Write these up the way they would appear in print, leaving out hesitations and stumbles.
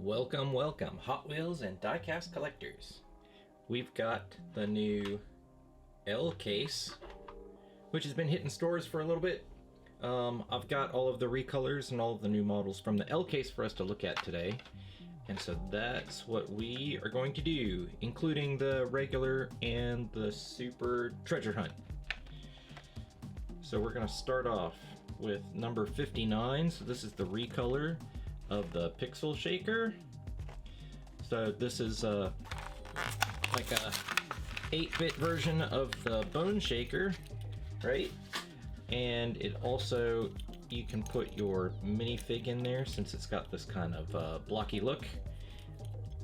Welcome, Hot Wheels and diecast collectors. We've got the new L case, which has been hitting stores for a little bit. I've got all of the recolors and all of the new models from the L case for us to look at today. And so that's what we are going to do, including the regular and the super treasure hunt. So we're going to start off with number 59. So this is the recolor of the Pixel Shaker. So this is like a 8-bit version of the Bone Shaker, right? And it also, you can put your minifig in there since it's got this kind of blocky look.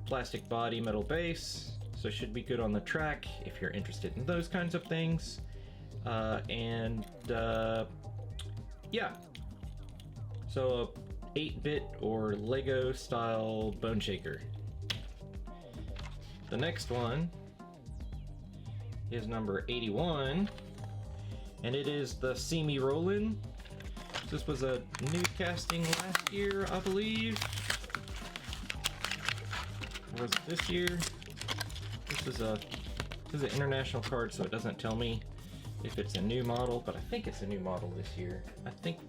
Plastic body, metal base, so should be good on the track if you're interested in those kinds of things. Yeah, so a 8-bit or Lego style Bone Shaker. The next one is number 81, and it is the See Me Rollin'. This was a new casting last year, I believe. Or was it this year? This is an international card, so it doesn't tell me if it's a new model, but I think it's a new model this year. I think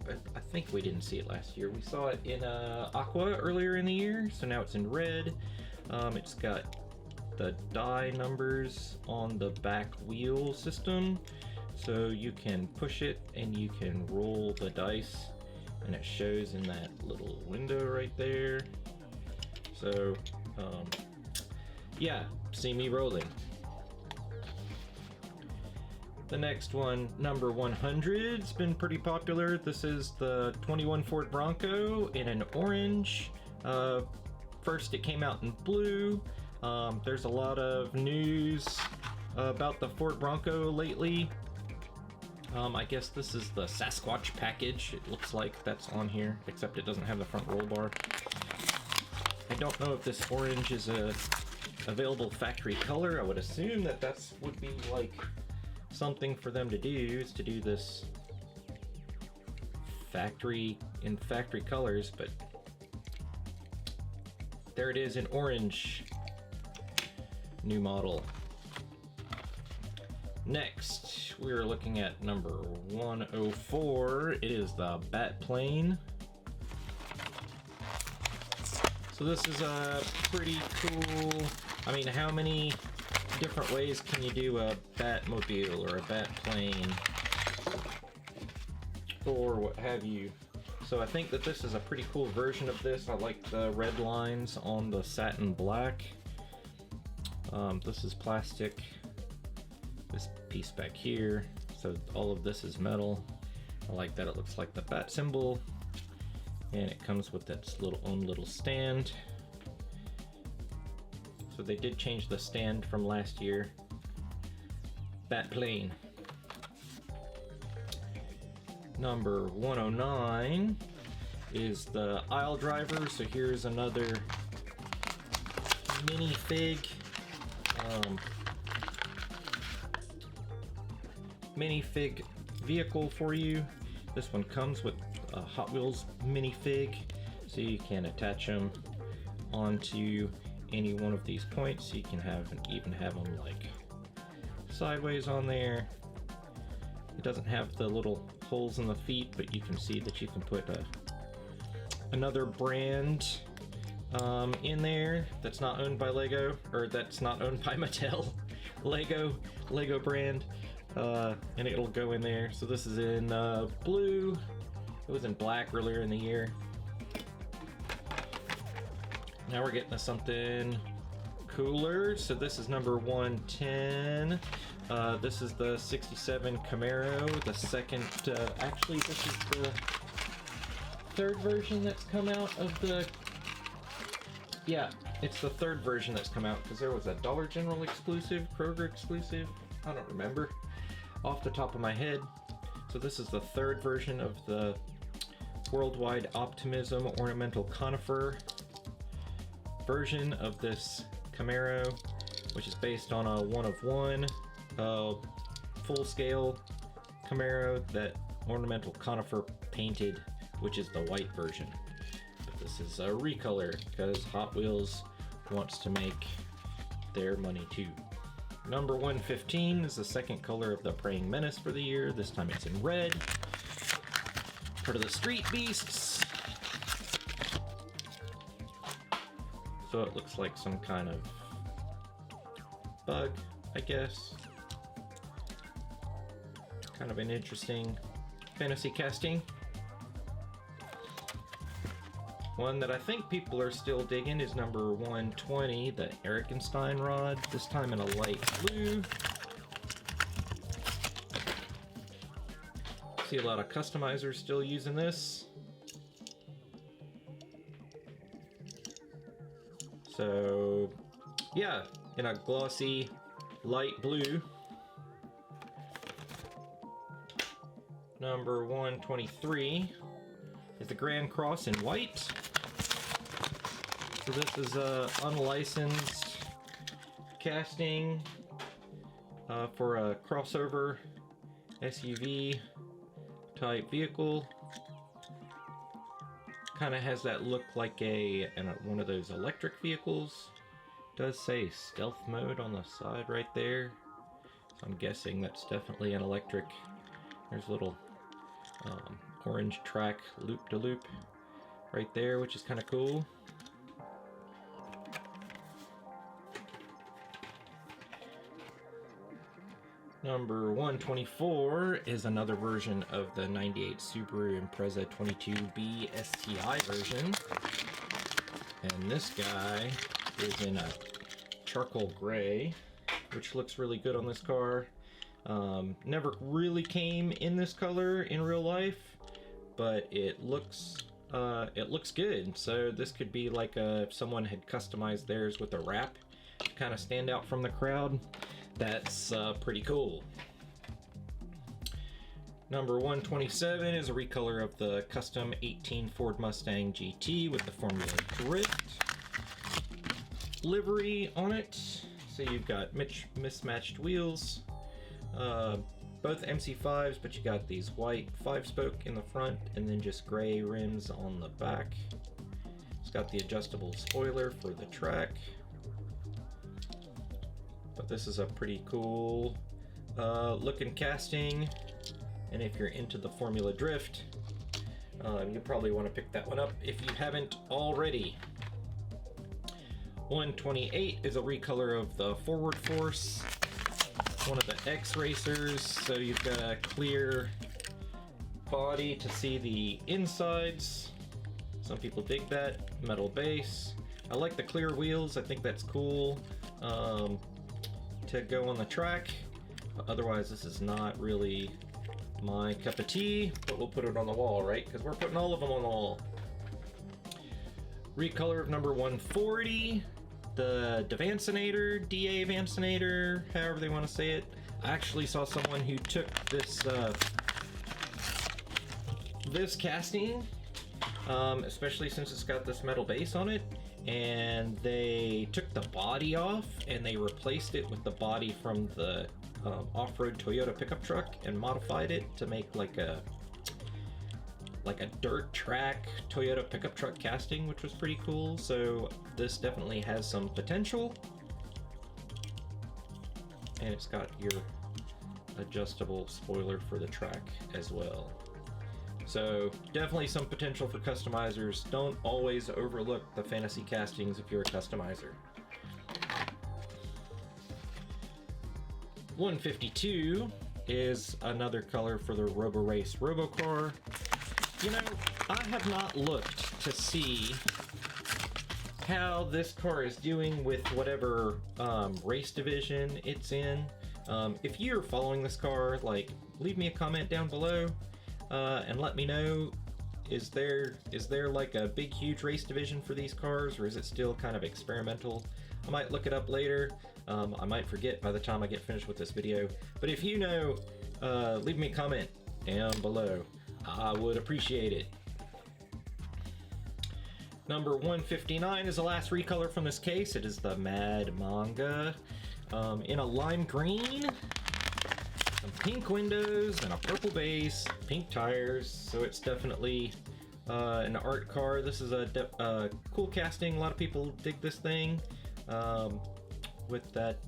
we didn't see it last year. We saw it in aqua earlier in the year, so now it's in red. It's got the die numbers on the back wheel system, so you can push it and you can roll the dice, and it shows in that little window right there. So yeah, see me rolling. The next one, number 100, it's been pretty popular. This is the 21 Ford Bronco in an orange. First it came out in blue. There's a lot of news about the Ford Bronco lately. I guess this is the Sasquatch package. It looks like that's on here, except it doesn't have the front roll bar. I don't know if this orange is a available factory color. I would assume that would be like something for them to do, is to do this factory colors, but there it is in orange. New model. Next, we are looking at number 104. It is the Batplane. So this is a pretty cool, I mean, how many different ways can you do a Batmobile or a Batplane or what have you? So I think that this is a pretty cool version of this. I like the red lines on the satin black. This is plastic. This piece back here. So all of this is metal. I like that it looks like the bat symbol. And it comes with its own little stand. So they did change the stand from last year. Batplane. Number 109 is the aisle driver. So here's another minifig. Minifig vehicle for you. This one comes with a Hot Wheels minifig, so you can attach them onto any one of these points. So you can even have them like sideways on there. It doesn't have the little holes in the feet, but you can see that you can put another brand in there that's not owned by Lego, or that's not owned by Mattel. Lego brand, and it'll go in there. So this is in blue. It was in black earlier in the year. Now we're getting to something cooler. So this is number 110. This is the 67 Camaro, the second, actually this is the third version that's come out of the, yeah, it's the third version that's come out, because there was a Dollar General exclusive, Kroger exclusive, I don't remember off the top of my head. So this is the third version of the Worldwide Optimism Ornamental Conifer version of this Camaro, which is based on a one-of-one full-scale Camaro that Ornamental Conifer painted, which is the white version. But This is a recolor because Hot Wheels wants to make their money too. Number 115 is the second color of the Praying Menace for the year. This time it's in red. Part of the Street Beasts. So it looks like some kind of bug, I guess. Kind of an interesting fantasy casting. One that I think people are still digging is number 120, the Erikenstein rod, this time in a light blue. See a lot of customizers still using this. So, yeah, in a glossy light blue. Number 123 is the Grand Cross in white. So this is a unlicensed casting for a crossover SUV type vehicle. Kind of has that look like one of those electric vehicles. Does say stealth mode on the side right there. So I'm guessing that's definitely an electric. There's a little orange track loop-de-loop right there, which is kind of cool. Number 124 is another version of the 98 Subaru Impreza 22B STI version. And this guy is in a charcoal gray, which looks really good on this car. Never really came in this color in real life, but it looks good. So this could be like if someone had customized theirs with a wrap to kind of stand out from the crowd. That's pretty cool. Number 127 is a recolor of the custom 18 Ford Mustang GT with the Formula Drift livery on it. So you've got mismatched wheels, both MC5s, but you got these white 5-spoke in the front and then just gray rims on the back. It's got the adjustable spoiler for the track. But this is a pretty cool looking casting, and if you're into the Formula Drift, you probably want to pick that one up if you haven't already. 128 is a recolor of the Forward Force, one of the X Racers, so you've got a clear body to see the insides. Some people dig that. Metal base. I like the clear wheels, I think that's cool. To go on the track, but otherwise this is not really my cup of tea, but we'll put it on the wall, right? Because we're putting all of them on the wall. Recolor of number 140, the Devancinator, DA Vancinator, however they want to say it. I actually saw someone who took this this casting, especially since it's got this metal base on it, and they took the body off and they replaced it with the body from the off-road Toyota pickup truck and modified it to make like a dirt track Toyota pickup truck casting, which was pretty cool. So this definitely has some potential, and it's got your adjustable spoiler for the track as well. So definitely some potential for customizers. Don't always overlook the fantasy castings if you're a customizer. 152 is another color for the RoboRace Robocar. You know, I have not looked to see how this car is doing with whatever race division it's in. If you're following this car, like, leave me a comment down below. And let me know, is there like a big huge race division for these cars, or is it still kind of experimental? I might look it up later. I might forget by the time I get finished with this video, but if you know, leave me a comment down below. I would appreciate it. Number 159 is the last recolor from this case. It is the Mad Manga in a lime green. Some pink windows and a purple base, pink tires, so it's definitely an art car. This is a cool casting. A lot of people dig this thing with that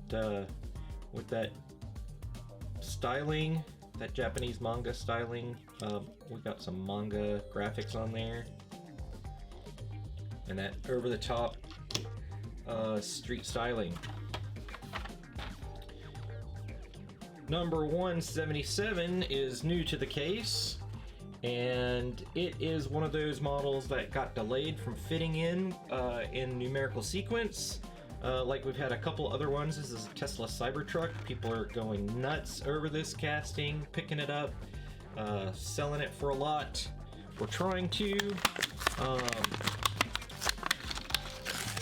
styling, that Japanese manga styling. We got some manga graphics on there, and that over-the-top street styling. Number 177 is new to the case, and it is one of those models that got delayed from fitting in numerical sequence. Like we've had a couple other ones. This is a Tesla Cybertruck. People are going nuts over this casting, picking it up, selling it for a lot. We're trying to.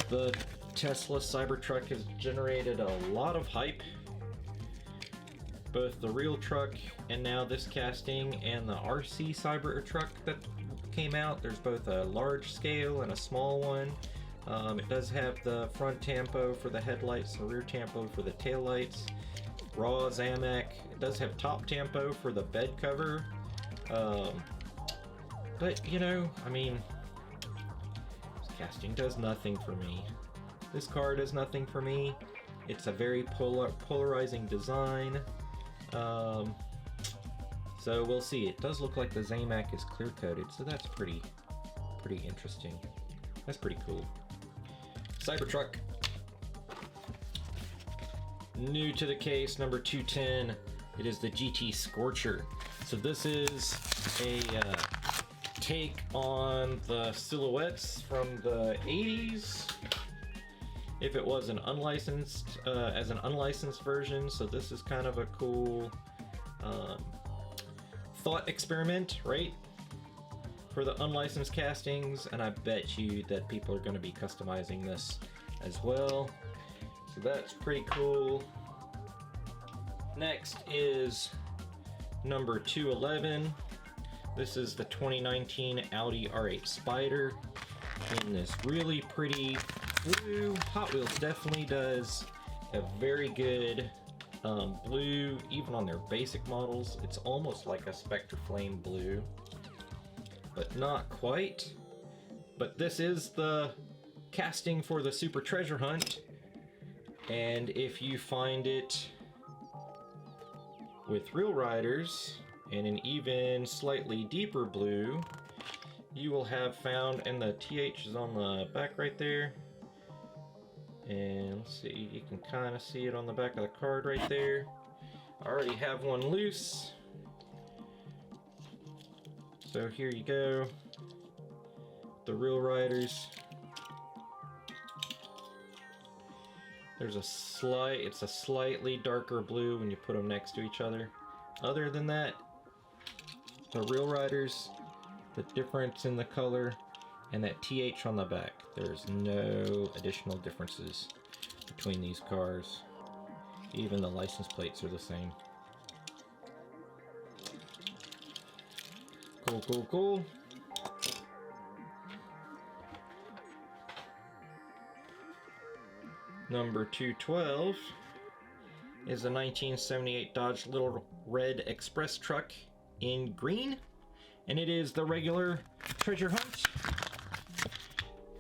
The Tesla Cybertruck has generated a lot of hype. Both the real truck and now this casting and the RC Cybertruck that came out. There's both a large scale and a small one. It does have the front tampo for the headlights, the rear tampo for the taillights, raw Zamak. It does have top tampo for the bed cover. But you know, I mean, this casting does nothing for me. This car does nothing for me. It's a very polarizing design. So we'll see. It does look like the Zamak is clear coated, so that's pretty interesting. That's pretty cool. Cybertruck. New to the case, number 210. It is the GT Scorcher. So this is a take on the silhouettes from the 80s. If it was an unlicensed, as an unlicensed version, so this is kind of a cool thought experiment, right? For the unlicensed castings, and I bet you that people are going to be customizing this as well. So that's pretty cool. Next is number 211. This is the 2019 Audi R8 Spider in this really pretty blue. Hot Wheels definitely does a very good blue, even on their basic models. It's almost like a Spectre Flame blue, but not quite. But this is the casting for the Super Treasure Hunt, and if you find it with Real Riders in an even slightly deeper blue, you will have found, and the TH is on the back right there. And let's see, you can kind of see it on the back of the card right there. I already have one loose. So here you go. The Real Riders. There's it's a slightly darker blue when you put them next to each other. Other than that, the Real Riders, the difference in the color, and that TH on the back, there's no additional differences between these cars. Even the license plates are the same. Cool, cool, cool. Number 212 is the 1978 Dodge Little Red Express truck in green, and it is the regular Treasure Hunt.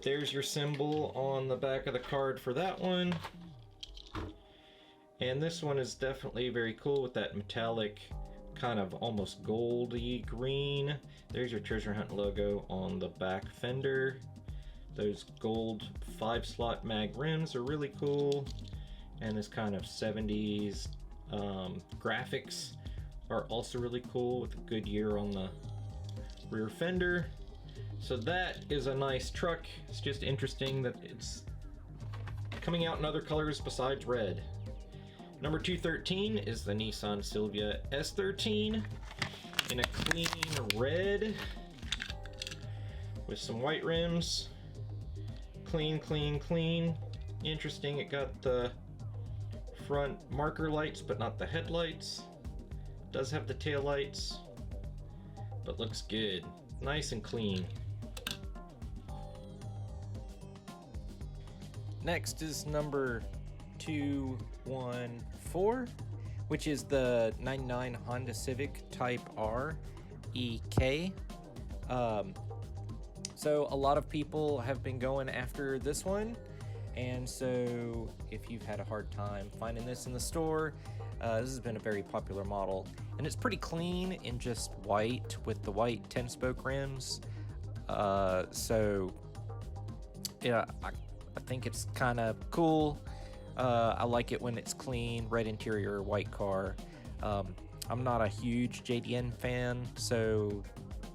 There's your symbol on the back of the card for that one. And this one is definitely very cool with that metallic kind of almost goldy green. There's your Treasure Hunt logo on the back fender. Those gold 5-slot mag rims are really cool. And this kind of 70s graphics are also really cool with a Goodyear on the rear fender. So that is a nice truck. It's just interesting that it's coming out in other colors besides red. Number 213 is the Nissan Silvia S13 in a clean red with some white rims. Clean, clean, clean. Interesting, it got the front marker lights but not the headlights. Does have the tail lights, but looks good. Nice and clean. Next is number 214, which is the 99 Honda Civic Type R EK. So a lot of people have been going after this one, and so if you've had a hard time finding this in the store, this has been a very popular model, and it's pretty clean in just white with the white 10-spoke rims. So yeah, I think it's kind of cool. I like it when it's clean, red interior, white car. I'm not a huge JDM fan, so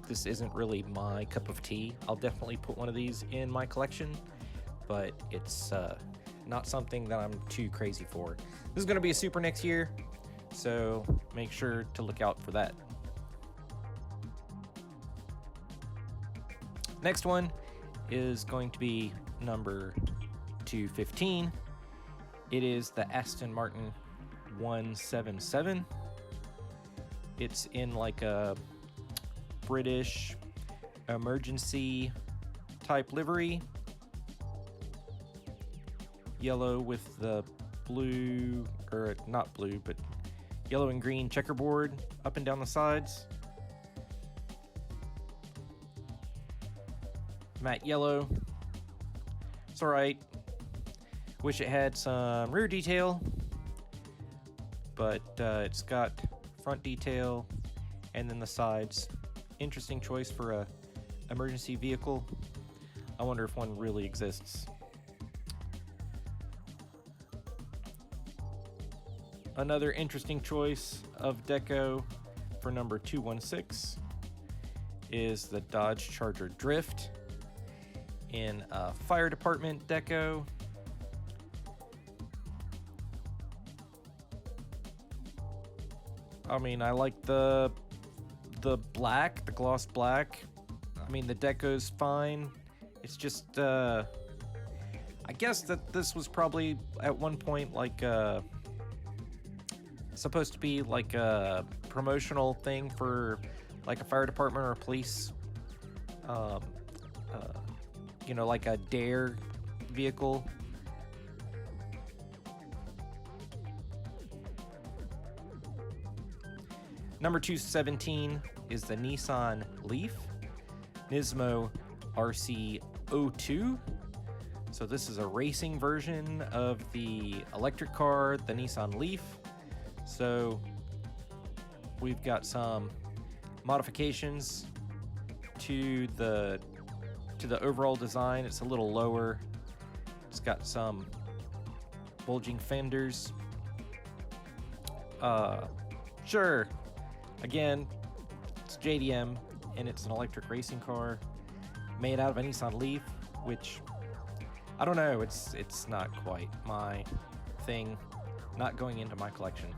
this isn't really my cup of tea. I'll definitely put one of these in my collection, but it's not something that I'm too crazy for. This is going to be a Super next year, so make sure to look out for that. Next one is going to be number 215. It is the Aston Martin 177. It's in like a British emergency type livery. Yellow with the blue, or not blue, but yellow and green checkerboard up and down the sides. Matte yellow. It's alright. Wish it had some rear detail, but it's got front detail and then the sides. Interesting choice for a emergency vehicle. I wonder if one really exists. Another interesting choice of deco for number 216 is the Dodge Charger Drift in a fire department deco. I mean, I like the black, the gloss black. I mean, the deco's fine. It's just, I guess that this was probably at one point like supposed to be like a promotional thing for like a fire department or a police, you know, like a dare vehicle. Number 217 is the Nissan Leaf Nismo RC02. So this is a racing version of the electric car, the Nissan Leaf. So we've got some modifications to the overall design. It's a little lower. It's got some bulging fenders. Sure. Again, it's JDM and it's an electric racing car made out of a Nissan Leaf, which I don't know, it's not quite my thing, not going into my collection.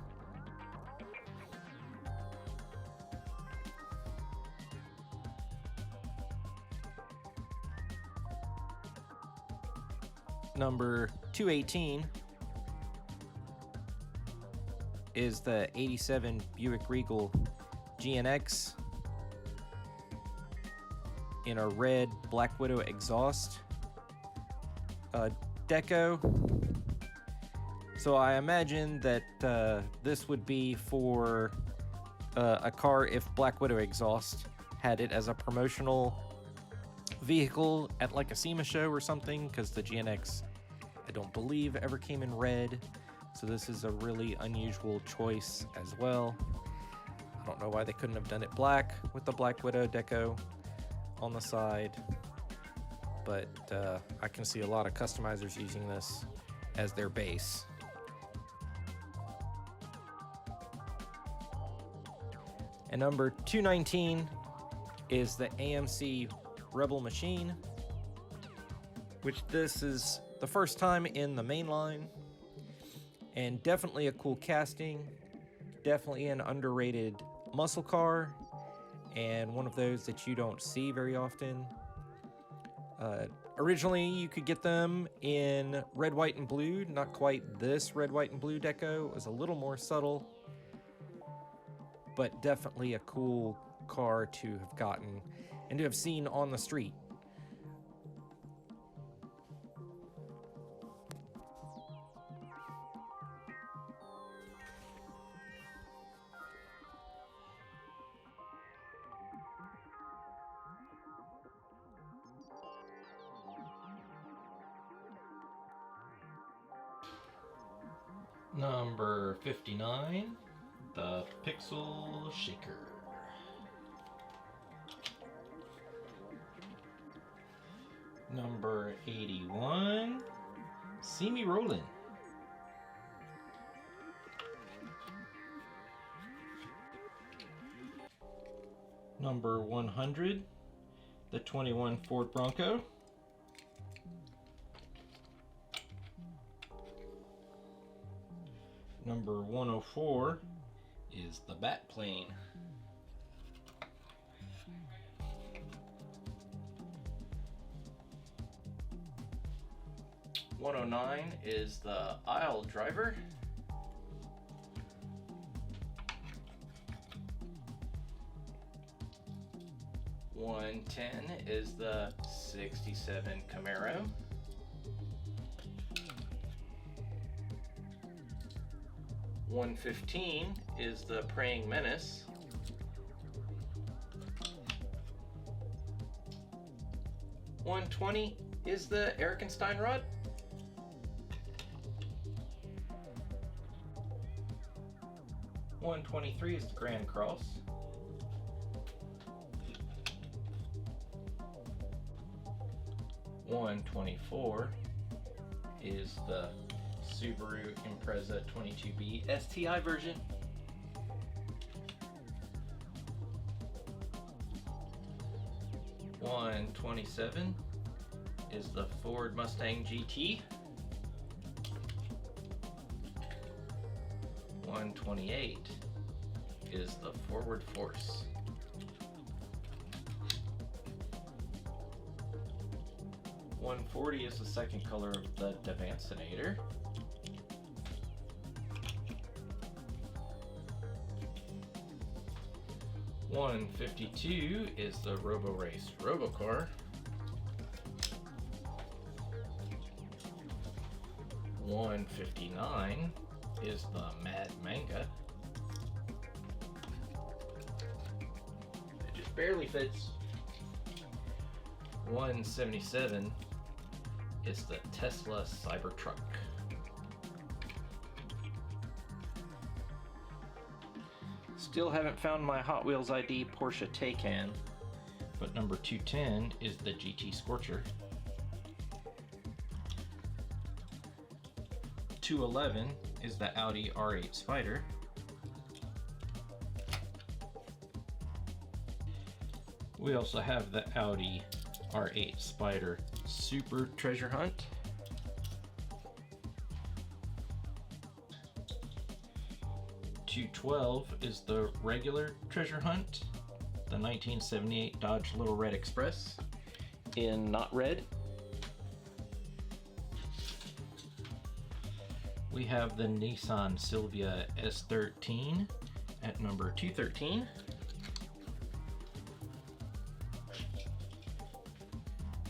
Number 218 is the 87 Buick Regal GNX in a red Black Widow exhaust deco. So I imagine that this would be for a car if Black Widow exhaust had it as a promotional vehicle at like a SEMA show or something, because the GNX I don't believe ever came in red. So this is a really unusual choice as well. I don't know why they couldn't have done it black with the Black Widow deco on the side, but I can see a lot of customizers using this as their base. And number 219 is the AMC Rebel Machine, which this is the first time in the main line, and definitely a cool casting, definitely an underrated muscle car, and one of those that you don't see very often. Originally, you could get them in red, white, and blue. Not quite this red, white, and blue deco. It was a little more subtle, but definitely a cool car to have gotten and to have seen on the street. Number 59, the Pixel Shaker. Number 81, See Me Rollin'. Number 100, the 21 Ford Bronco. Number 104 is the Bat Plane. $109 is the Aisle Driver. $110 is the 67 Camaro. $115 is the Praying Menace. $120 is the Erikensteinrod. $123 is the Grand Cross. $124 is the Subaru Impreza 22B STI version. $127 is the Ford Mustang GT. $128 is the Forward Force. $140 is the second color of the Devancinator. $152 is the Robo-Race Robocar. $159 is the Mad Manga. It just barely fits. $177 is the Tesla Cybertruck. Still haven't found my Hot Wheels ID Porsche Taycan, but number 210 is the GT Scorcher. 211 is the Audi R8 Spider. We also have the Audi R8 Spider Super Treasure Hunt. $212 is the regular Treasure Hunt, the 1978 Dodge Little Red Express in not red. We have the Nissan Silvia S13 at number 213.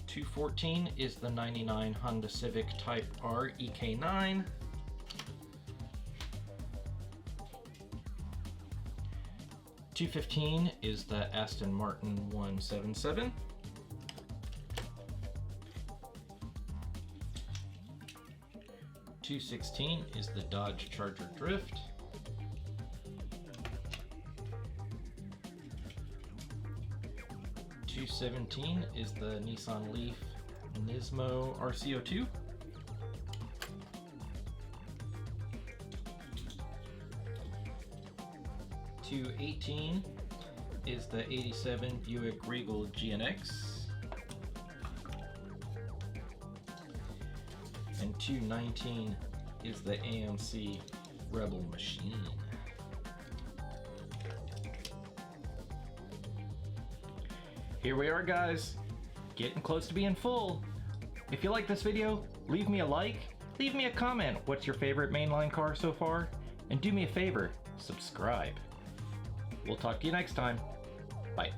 $214 is the 99 Honda Civic Type R EK9. $215 is the Aston Martin 177. $216 is the Dodge Charger Drift. $217 is the Nissan Leaf Nismo RCO2. $218 is the 87 Buick Regal GNX. And $219 is the AMC Rebel Machine. Here we are, guys, getting close to being full. If you like this video, leave me a like, leave me a comment. What's your favorite mainline car so far? And do me a favor, subscribe. We'll talk to you next time. Bye.